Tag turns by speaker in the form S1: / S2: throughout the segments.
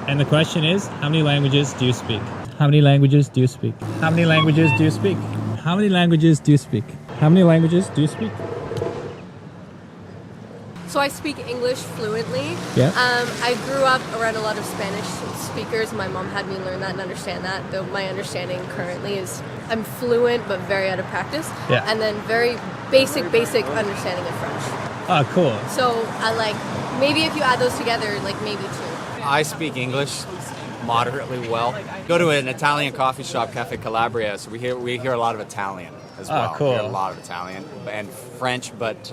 S1: And the question is, how many languages do you speak? How many languages do you speak? How many languages do you speak? How many languages do you speak? How many languages do you speak?
S2: So I speak English fluently.
S1: Yeah.
S2: I grew up around a lot of Spanish speakers. My mom had me learn that and understand that. Though my understanding currently is I'm fluent but very out of practice.
S1: Yeah.
S2: And then very basic understanding of French.
S1: Oh, cool.
S2: So I like, maybe if you add those together, like maybe 2.
S3: I speak English moderately well. Go to an Italian coffee shop, Cafe Calabria, so we hear a lot of Italian as well.
S1: Oh, cool.
S3: We hear a lot of Italian and French, but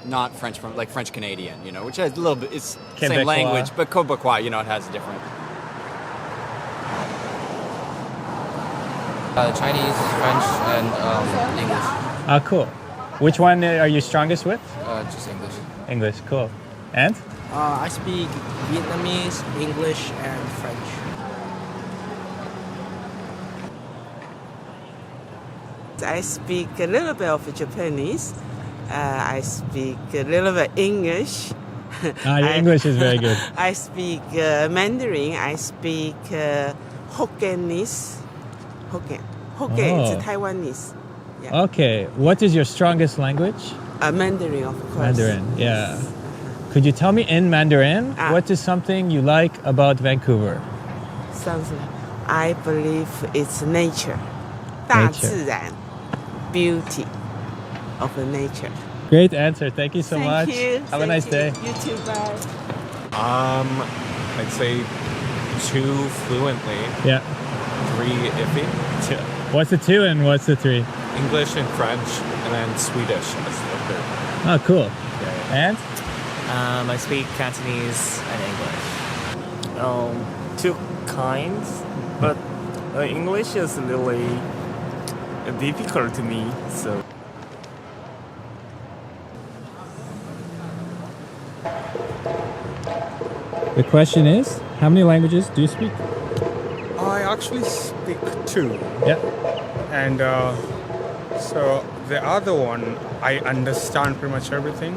S3: not French from like French Canadian, you know, which is a little bit, it's the same language, but Quebecois, you know, it has a different.
S4: Chinese, French, and English.
S1: Oh, cool. Which one are you strongest with?
S4: Just English.
S1: English, cool. And?
S5: I speak Vietnamese, English, and French.
S6: I speak a little bit of Japanese. I speak a little bit English.
S1: Your English is very good.
S6: I speak Mandarin. I speak Hokkien. Hokkien is Taiwanese. Yeah.
S1: Okay, what is your strongest language?
S6: Mandarin, of course.
S1: Mandarin, yeah. Could you tell me in Mandarin, what is something you like about Vancouver?
S6: Something. I believe it's nature. 大自然. Beauty of the nature.
S1: Great answer. Thank you so much.
S6: Thank you.
S1: Have a nice day.
S6: You too, bye.
S7: I'd say 2 fluently.
S1: Yeah.
S7: 3 iffy.
S1: What's the 2 and what's the 3?
S7: English and French, and then Swedish as the 3rd.
S1: Oh, cool.
S7: Yeah.
S1: And?
S8: I speak Cantonese and English. 2 kinds, but English is really difficult to me, so.
S1: The question is, how many languages do you speak?
S9: I actually speak 2.
S1: Yeah.
S9: And so the other one, I understand pretty much everything.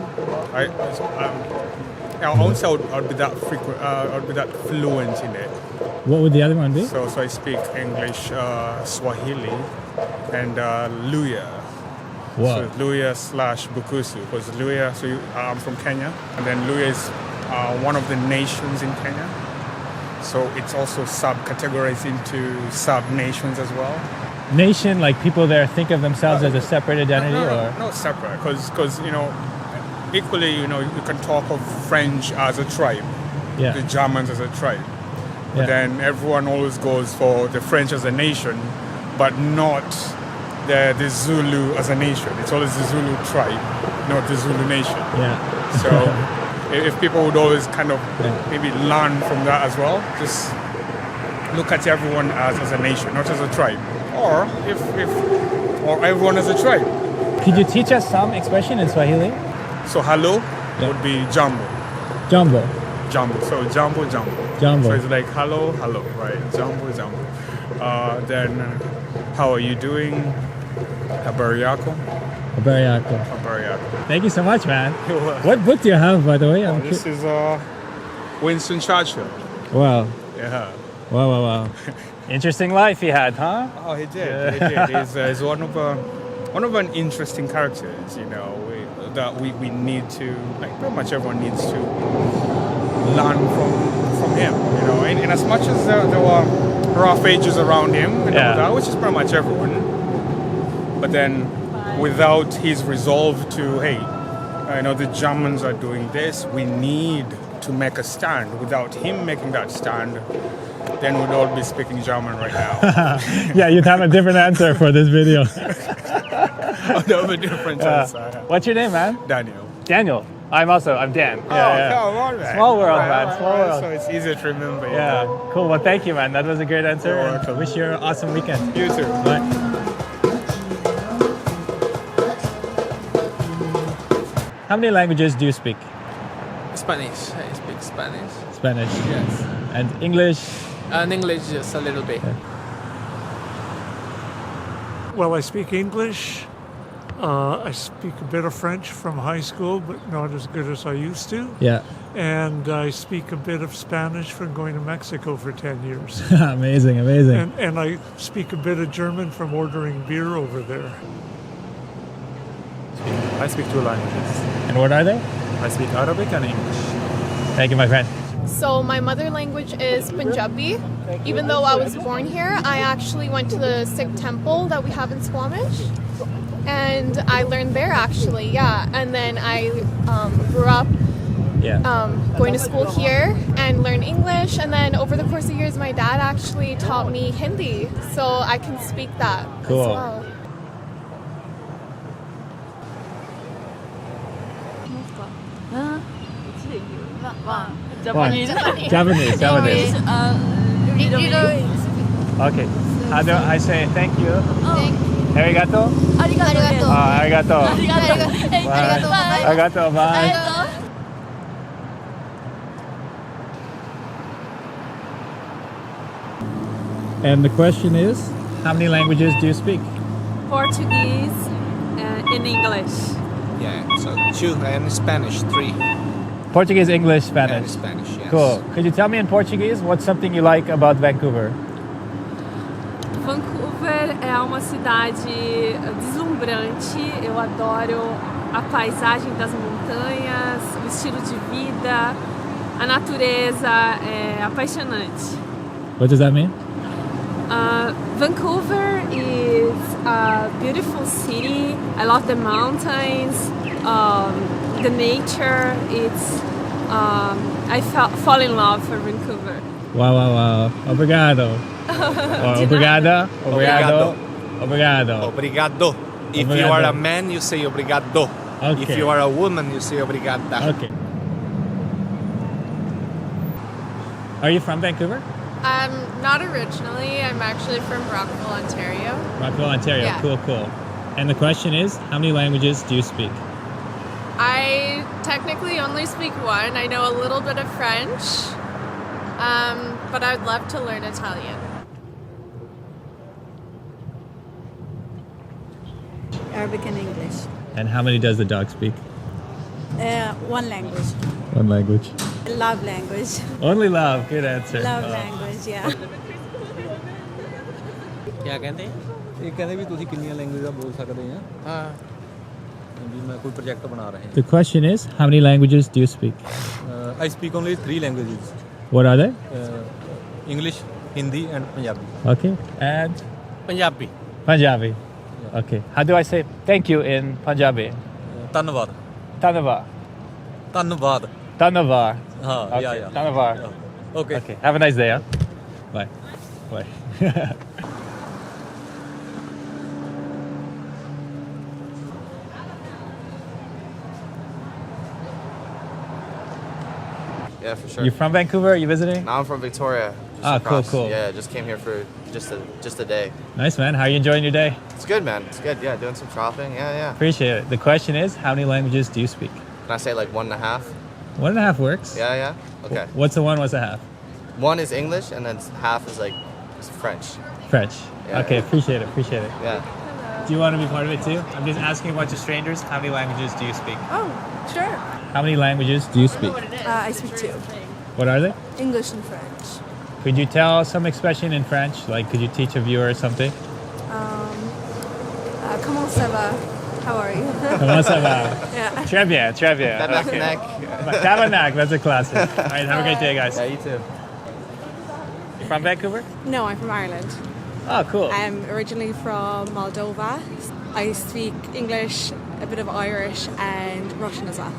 S9: I won't say I'd be that frequent. I'd be that fluent in it.
S1: What would the other one be?
S9: So I speak English, Swahili, and Luya.
S1: Wow.
S9: So Luya / Bukusu. Because Luya, I'm from Kenya, and then Luya is one of the nations in Kenya. So it's also subcategorized into sub-nations as well.
S1: Nation, like people there think of themselves as a separate identity, or?
S9: Not separate, because you know, equally, you know, you can talk of French as a tribe,
S1: Yeah.
S9: the Germans as a tribe. But
S1: Yeah.
S9: then everyone always goes for the French as a nation, but not the Zulu as a nation. It's always the Zulu tribe, not the Zulu nation.
S1: Yeah.
S9: So if people would always kind of maybe learn from that as well, just look at everyone as a nation, not as a tribe. Or or everyone as a tribe.
S1: Could you teach us some expression in Swahili?
S9: So hello would be jambo.
S1: Jumbo.
S9: Jambo. So jambo.
S1: Jambo.
S9: So it's like hello, right? Jambo. Then how are you doing? Habari yako.
S1: Abariako. Thank you so much, man. What book do you have, by the way?
S9: This is Winston Churchill.
S1: Wow.
S9: Yeah.
S1: Wow. Interesting life he had, huh?
S9: Oh, he did. He's one of an interesting characters, you know, that we need to, like, pretty much everyone needs to learn from him, you know. In as much as there were rough ages around him, and all that, which is pretty much everyone, but then without his resolve to, hey, you know, the Germans are doing this, we need to make a stand. Without him making that stand, then we'd all be speaking German right now.
S1: Yeah, you'd have a different answer for this video.
S9: I'd have a different answer.
S1: What's your name, man?
S9: Daniel.
S1: I'm Dan.
S9: Come on, man.
S1: Small world, man. Small world.
S9: So it's easier to remember.
S1: Yeah, cool. Well, thank you, man. That was a great answer.
S9: You're
S1: And
S9: welcome.
S1: wish you an awesome weekend.
S9: You too.
S1: Bye. How many languages do you speak?
S4: Spanish. I speak Spanish.
S1: Spanish.
S4: Yes.
S1: And English?
S4: And English just a little bit.
S10: Well, I speak English, I speak a bit of French from high school, but not as good as I used to.
S1: Yeah.
S10: And I speak a bit of Spanish from going to Mexico for 10 years.
S1: Amazing, amazing.
S10: And I speak a bit of German from ordering beer over there.
S7: I speak 2 languages.
S1: And what are they?
S7: I speak Arabic and English.
S1: Thank you, my friend.
S2: So my mother language is Punjabi. Even though I was born here, I actually went to the Sikh temple that we have in Squamish. And I learned there actually, yeah. And then I grew up going to school here and learned English. And then over the course of years, my dad actually taught me Hindi. So I can speak that
S1: Cool.
S2: as well.
S1: Japanese. Japanese. Okay. How do I say thank you? Arigato?
S2: Arigato.
S1: Arigato. Bye. Arigato. Bye. And the question is, how many languages do you speak?
S11: Portuguese and English.
S5: Yeah, so 2 and Spanish 3.
S1: Portuguese, English,
S5: And
S1: Spanish.
S5: Spanish, yes.
S1: Cool. Could you tell me in Portuguese what's something you like about Vancouver?
S11: Vancouver é uma cidade deslumbrante. Eu adoro a paisagem das montanhas, o estilo de vida, a natureza é apaixonante.
S1: What does that mean?
S11: Vancouver is a beautiful city. I love the mountains, the nature. It's I fall in love for Vancouver.
S1: Wow. Obrigado. Obrigada. Obrigado. Obrigado.
S5: Obrigado. If you are a man, you say obrigado.
S1: Okay.
S5: If you are a woman, you say obrigada.
S1: Okay. Are you from Vancouver?
S2: Not originally. I'm actually from Rockville, Ontario.
S1: Rockville, Ontario.
S2: Yeah.
S1: Cool. And the question is, how many languages do you speak?
S2: I technically only speak one. I know a little bit of French, but I would love to learn Italian.
S12: Arabic and English.
S1: And how many does the dog speak?
S12: One language.
S1: One language.
S12: Love language.
S1: Only love. Good answer.
S12: Love language, yeah.
S13: क्या कहते हैं ਇਹ ਕਹਿੰਦੇ ਵੀ ਤੁਸੀਂ ਕਿੰਨੀਆਂ ਲੈਂਗੁਏਜਾਂ ਬੋਲ ਸਕਦੇ ਆ ਹਾਂ ਵੀ ਮੈਂ ਕੋਈ ਪ੍ਰੋਜੈਕਟ ਬਣਾ ਰਹੇ
S1: The question is, how many languages do you speak?
S13: I speak only 3 languages.
S1: What are they?
S13: English, Hindi and Punjabi.
S1: Okay. And?
S13: Punjabi.
S1: Punjabi. Okay. How do I say thank you in Punjabi?
S13: ਧੰਨਵਾਦ.
S1: Dhanyavad.
S13: ਧੰਨਵਾਦ.
S1: Dhanyavad.
S13: ਹਾਂ
S1: Okay. Dhanyavad. Okay. Have a nice day. Huh? Bye.
S3: Yeah, for sure.
S1: You from Vancouver? Are you visiting?
S3: No, I'm from Victoria.
S1: Ah, cool.
S3: Yeah, just came here for just a day.
S1: Nice, man. How are you enjoying your day?
S3: It's good, man. It's good. Yeah, doing some shopping. Yeah.
S1: Appreciate it. The question is, how many languages do you speak?
S3: Can I say like 1.5?
S1: 1.5 works.
S3: Yeah. Okay.
S1: What's the one? What's the half?
S3: 1 is English, and then half is like French.
S1: French.
S3: Yeah.
S1: Okay, appreciate it.
S3: Yeah.
S1: Do you want to be part of it too? I'm just asking a bunch of strangers, how many languages do you speak?
S12: Oh, sure.
S1: How many languages do you speak?
S12: I speak 2.
S1: What are they?
S12: English and French.
S1: Could you tell some expression in French? Like, could you teach a viewer something?
S12: Comment ça va? How are you?
S1: Comment ça va?
S12: Yeah.
S1: Très bien.
S3: Tabarnak.
S1: Okay. Tabarnak, that's a classic. All right, have a great day, guys.
S3: Yeah, you too.
S1: You from Vancouver?
S12: No, I'm from Ireland.
S1: Oh, cool.
S12: I'm originally from Moldova. I speak English, a bit of Irish, and Russian as well.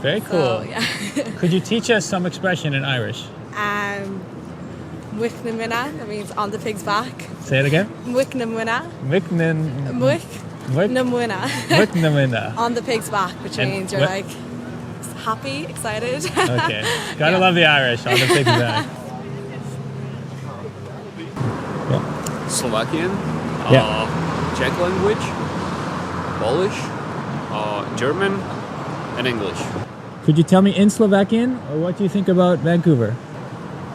S1: Very cool.
S12: So, yeah.
S1: Could you teach us some expression in Irish?
S12: Wiknamina, that means on the pig's back.
S1: Say it again.
S12: Wiknamina.
S1: Wiknamina.
S12: On the pig's back, which means you're like happy, excited.
S1: Okay. Gotta love the Irish on the pig's back.
S14: Slovakian, Czech language, Polish, German, and English.
S1: Could you tell me in Slovakian, or what do you think about Vancouver?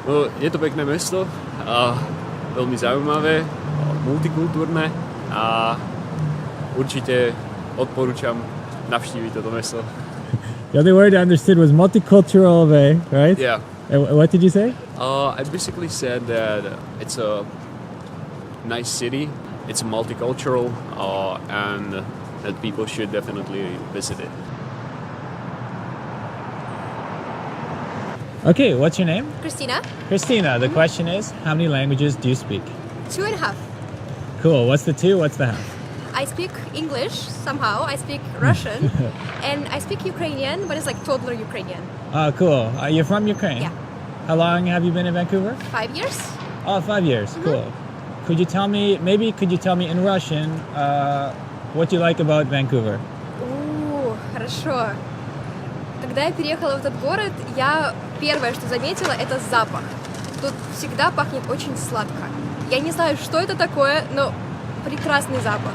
S14: No, je to pekné mesto, veľmi zaujímavé, multikultúrne a určite odporúčam navštíviť toto mesto.
S1: The other word I understood was multicultural, right?
S14: Yeah.
S1: And what did you say?
S14: I basically said that it's a nice city, it's multicultural, and that people should definitely visit it.
S1: Okay, what's your name?
S15: Christina,
S1: Christina. The question is, how many languages do you speak?
S15: 2.5.
S1: Cool. What's the 2? What's the half?
S15: I speak English somehow, I speak Russian, and I speak Ukrainian, but it's like toddler Ukrainian.
S1: Oh, cool. You're from Ukraine?
S15: Yeah.
S1: How long have you been in Vancouver?
S15: 5 years.
S1: Oh, 5 years. Cool. Could you tell me in Russian what you like about Vancouver?
S15: Хорошо. Когда я переехала в этот город, я первое, что заметила, это запах. Тут всегда пахнет очень сладко. Я не знаю, что это такое, но прекрасный запах.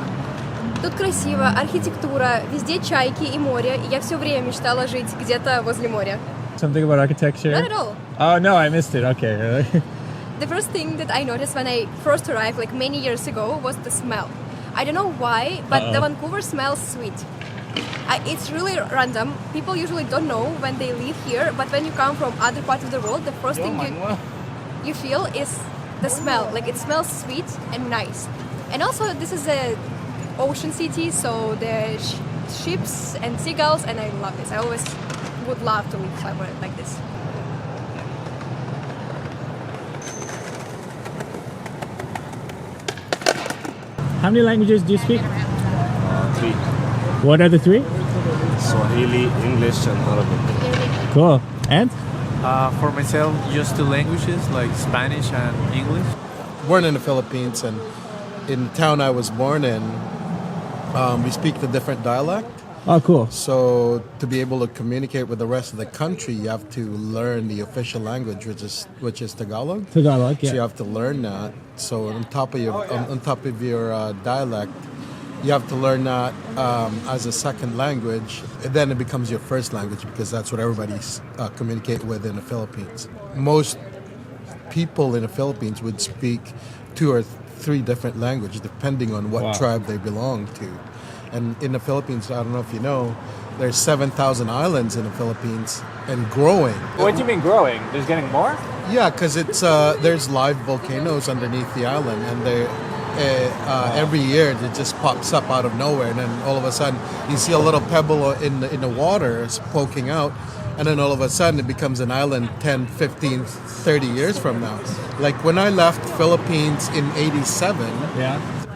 S15: Тут красиво, архитектура, везде чайки и море, и я все время мечтала жить где-то возле моря.
S1: Something about architecture?
S15: Not at all.
S1: Oh, no, I missed it. Okay.
S15: The first thing that I noticed when I first arrived, like many years ago, was the smell. I don't know why, but the Vancouver smells sweet. It's really random. People usually don't know when they live here, but when you come from other parts of the world, the first thing you feel is the smell. Like it smells sweet and nice. And also, this is a ocean city, so the ships and seagulls, and I love this. I always would love to live somewhere like this.
S1: How many languages do you speak?
S7: 3.
S1: What are the 3?
S7: Swahili, English, and Arabic.
S1: Cool. And?
S16: For myself, just 2 languages like Spanish and English.
S17: Born in the Philippines, and in the town I was born in, we speak the different dialect.
S1: Oh, cool.
S17: So to be able to communicate with the rest of the country, you have to learn the official language, which is Tagalog.
S1: Tagalog, yeah.
S17: So you have to learn that. So on top of your dialect, you have to learn that as a second language. And then it becomes your first language because that's what everybody's communicate with in the Philippines. Most people in the Philippines would speak 2 or 3 different languages depending on what tribe they belong to. And in the Philippines, I don't know if you know, there's 7,000 islands in the Philippines and growing.
S1: What do you mean growing? There's getting more?
S17: Yeah, because there's live volcanoes underneath the island, and they every year it just pops up out of nowhere, and then all of a sudden you see a little pebble in the water is poking out, and then all of a sudden it becomes an island 10, 15, 30 years from now. Like when I left Philippines in 87,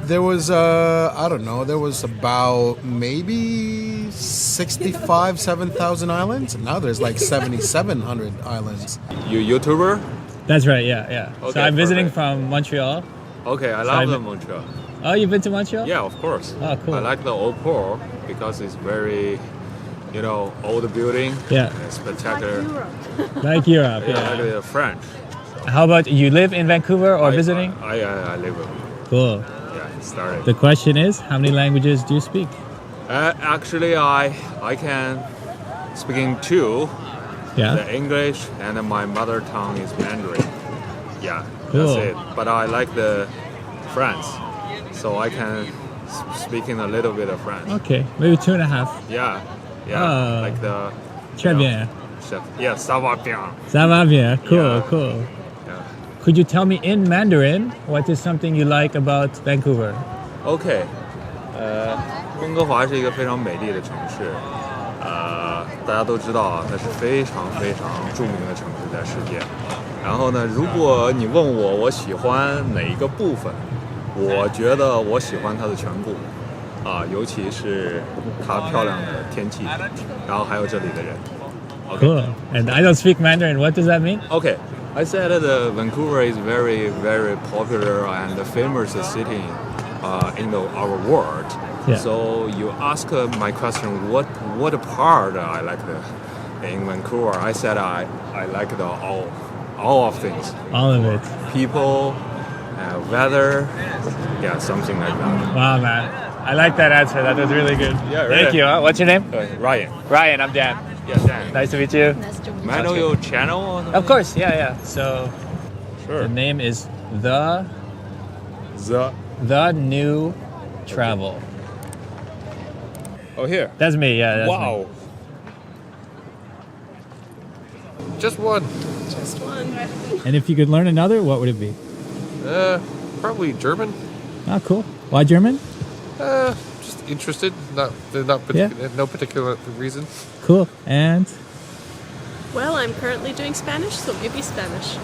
S17: there was, there was about maybe 65, 7,000 islands. Now there's like 7,700 islands.
S14: You YouTuber?
S1: That's right, yeah.
S14: Okay,
S1: so I'm visiting from Montreal.
S14: Okay, I love Montreal.
S1: Oh, you've been to Montreal?
S14: Yeah, of course.
S1: Oh, cool.
S14: I like the old port because it's very, old building.
S1: Yeah.
S14: Spectacular.
S1: Like Europe, yeah.
S14: Like the French.
S1: How about you live in Vancouver or visiting?
S14: I live in.
S1: Cool.
S14: Started.
S1: The question is, how many languages do you speak?
S14: Actually, I can speaking 2.
S1: Yeah.
S14: The English and my mother tongue is Mandarin. Yeah,
S1: cool.
S14: That's it. But I like the French, so I can speaking a little bit of French.
S1: Okay, maybe 2.5.
S14: Yeah. Like the.
S1: Très bien.
S14: Yeah, ça va bien.
S1: Ça va bien. Cool. Could you tell me in Mandarin what is something you like about Vancouver?
S14: Okay. 温哥华是一个非常美丽的城市，大家都知道啊，它是非常非常著名的城市在世界。然后呢，如果你问我喜欢哪一个部分，我觉得我喜欢它的全部，尤其是它漂亮的天气，然后还有这里的人。
S1: Cool. And I don't speak Mandarin. What does that mean?
S14: Okay. I said that Vancouver is very, very popular and famous city in our world.
S1: Yeah.
S14: So you ask my question, what part I like in Vancouver? I said I like all of things.
S1: All of it.
S14: People, weather, something like that.
S1: Wow, man. I like that answer. That was really good.
S14: Yeah,
S1: Thank you. What's your name?
S14: Ryan.
S1: Ryan, I'm Dan.
S14: Yeah, Dan.
S1: Nice to meet you.
S15: Nice to meet you.
S14: May I know your channel?
S1: Of course, yeah. So
S14: sure.
S1: The name is The New Travel.
S7: Oh, here.
S1: That's me, yeah. That's
S7: Wow.
S1: me.
S7: Just one.
S18: Just one.
S1: And if you could learn another, what would it be?
S7: Probably German.
S1: Oh, cool. Why German?
S7: Just interested. Not no particular reason.
S1: Cool. And
S18: Well, I'm currently doing Spanish, so maybe Spanish.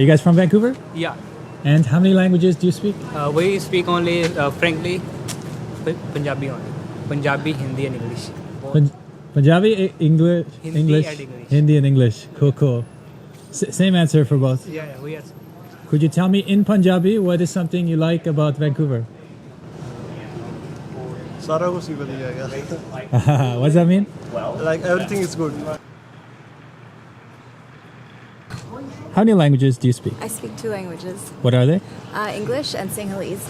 S1: are you guys from Vancouver?
S19: Yeah.
S1: And how many languages do you speak?
S19: We speak only, frankly, Punjabi only. Punjabi, Hindi, and English.
S1: Punjabi, English,
S19: Hindi
S1: English,
S19: and English.
S1: Hindi, and English. Cool, cool. Same answer for both.
S19: Yeah, we are.
S1: Could you tell me in Punjabi what is something you like about Vancouver?
S20: सारा कुछ ही बढ़िया है।
S1: What does that mean?
S20: Like everything is good.
S1: How many languages do you speak?
S21: I speak 2 languages.
S1: What are they?
S21: English and Sinhalese.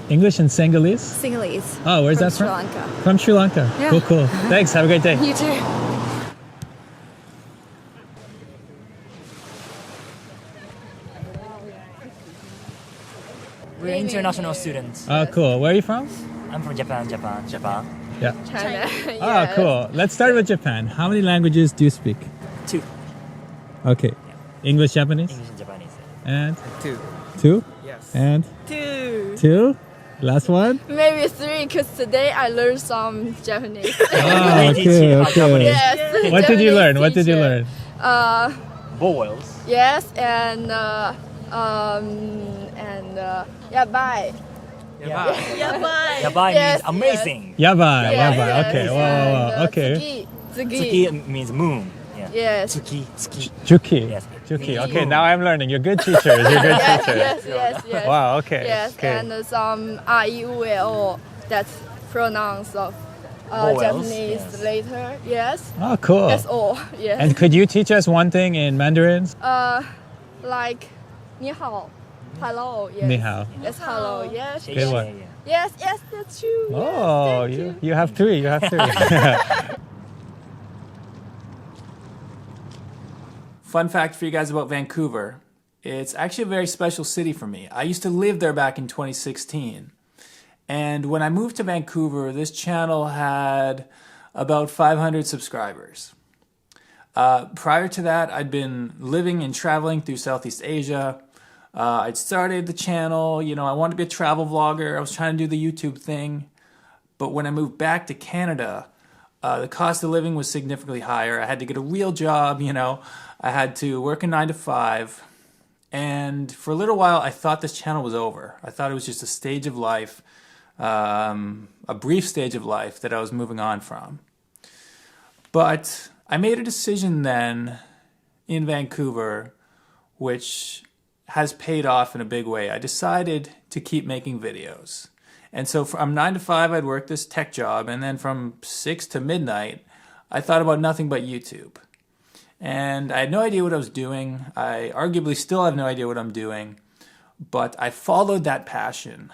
S1: English and Sinhalese?
S21: Sinhalese.
S1: Oh, where's that from?
S21: Sri Lanka.
S1: From Sri Lanka.
S21: Yeah.
S1: Cool, cool. Thanks. Have a great day.
S21: You too.
S22: We're international students.
S1: Oh, cool. Where are you from?
S22: I'm from Japan.
S1: Yeah.
S21: China.
S1: Oh, cool. Let's start with Japan. How many languages do you speak?
S22: 2.
S1: Okay. English, Japanese?
S22: English and Japanese.
S1: And?
S19: 2.
S1: 2?
S19: Yes.
S1: And?
S21: 2.
S1: 2? Last one?
S21: Maybe 3, because today I learned some Japanese.
S1: Oh, okay, okay.
S21: Yes.
S1: What did you
S21: Japanese
S1: learn? What did you
S21: teacher.
S1: learn?
S22: Vowels.
S21: Yes, and yeah, bye.
S22: Yabai.
S21: Yeah,
S22: Yabai
S21: yes,
S22: means amazing.
S1: Yabai,
S21: Yes,
S1: yabai.
S21: yes,
S1: Okay,
S21: and,
S1: wow, okay.
S22: Tsuki means moon. Yeah.
S21: Yes.
S22: Tsuki.
S1: Juki.
S22: Yes.
S1: Juki. Okay, now I'm learning. You're good teachers. You're good teachers.
S21: Yes.
S1: Wow, okay.
S21: Yes,
S1: okay.
S21: and some I-U-E-O, that's pronouns of
S22: Vowels,
S21: Japanese
S22: yes.
S21: later. Yes.
S1: Oh, cool.
S21: That's all. Yes.
S1: And could you teach us one thing in Mandarin?
S21: Like, 你好, hello. Yes.
S1: 你好.
S21: Yes, hello. Yes.
S1: Good one.
S21: Yes, that's true.
S1: Oh, you have 3. You have 3.
S23: Fun fact for you guys about Vancouver. It's actually a very special city for me. I used to live there back in 2016. And when I moved to Vancouver, this channel had about 500 subscribers. Prior to that, I'd been living and traveling through Southeast Asia. I'd started the channel, I wanted to be a travel vlogger. I was trying to do the YouTube thing. But when I moved back to Canada, the cost of living was significantly higher. I had to get a real job, I had to work a 9 to 5. And for a little while, I thought this channel was over. I thought it was just a stage of life, a brief stage of life that I was moving on from. But I made a decision then in Vancouver, which has paid off in a big way. I decided to keep making videos. And so from 9 to 5, I'd work this tech job. And then from 6 to midnight, I thought about nothing but YouTube. And I had no idea what I was doing. I arguably still have no idea what I'm doing. But I followed that passion.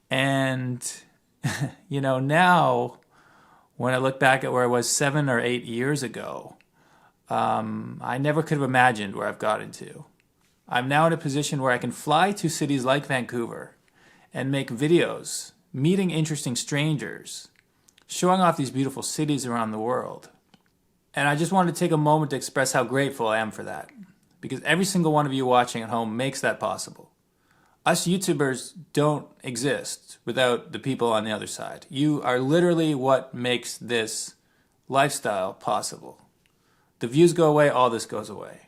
S23: And, now when I look back at where I was 7 or 8 years ago, I never could have imagined where I've gotten to. I'm now in a position where I can fly to cities like Vancouver and make videos, meeting interesting strangers, showing off these beautiful cities around the world. And I just wanted to take a moment to express how grateful I am for that, because every single one of you watching at home makes that possible. Us YouTubers don't exist without the people on the other side. You are literally what makes this lifestyle possible. The views go away, all this goes away.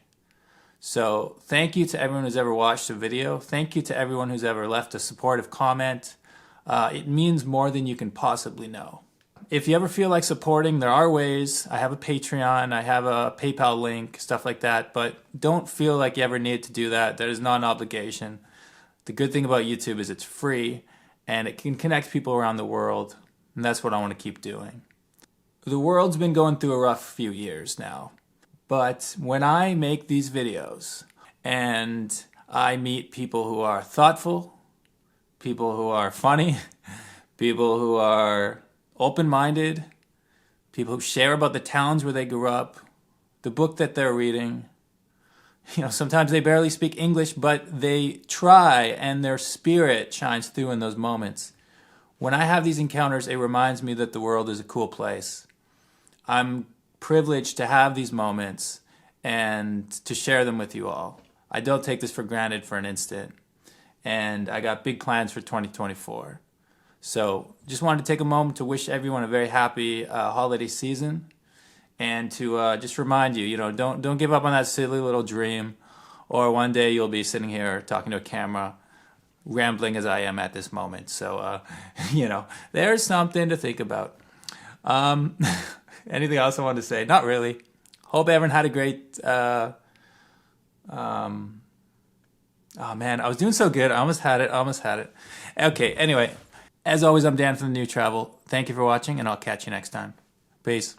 S23: So thank you to everyone who's ever watched a video. Thank you to everyone who's ever left a supportive comment. It means more than you can possibly know. If you ever feel like supporting, there are ways. I have a Patreon, I have a PayPal link, stuff like that. But don't feel like you ever need to do that. That is not an obligation. The good thing about YouTube is it's free and it can connect people around the world. And that's what I want to keep doing. The world's been going through a rough few years now. But when I make these videos and I meet people who are thoughtful, people who are funny, people who are open-minded, people who share about the towns where they grew up, the book that they're reading, sometimes they barely speak English, but they try and their spirit shines through in those moments. When I have these encounters, it reminds me that the world is a cool place. I'm privileged to have these moments and to share them with you all. I don't take this for granted for an instant. And I got big plans for 2024. So just wanted to take a moment to wish everyone a very happy holiday season, and to just remind you, don't give up on that silly little dream, or one day you'll be sitting here talking to a camera, rambling as I am at this moment. So, there's something to think about. Anything else I wanted to say? Not really. Hope everyone had a great... oh man, I was doing so good. I almost had it. Okay, anyway. As always, I'm Dan from The New Travel. Thank you for watching, and I'll catch you next time. Peace.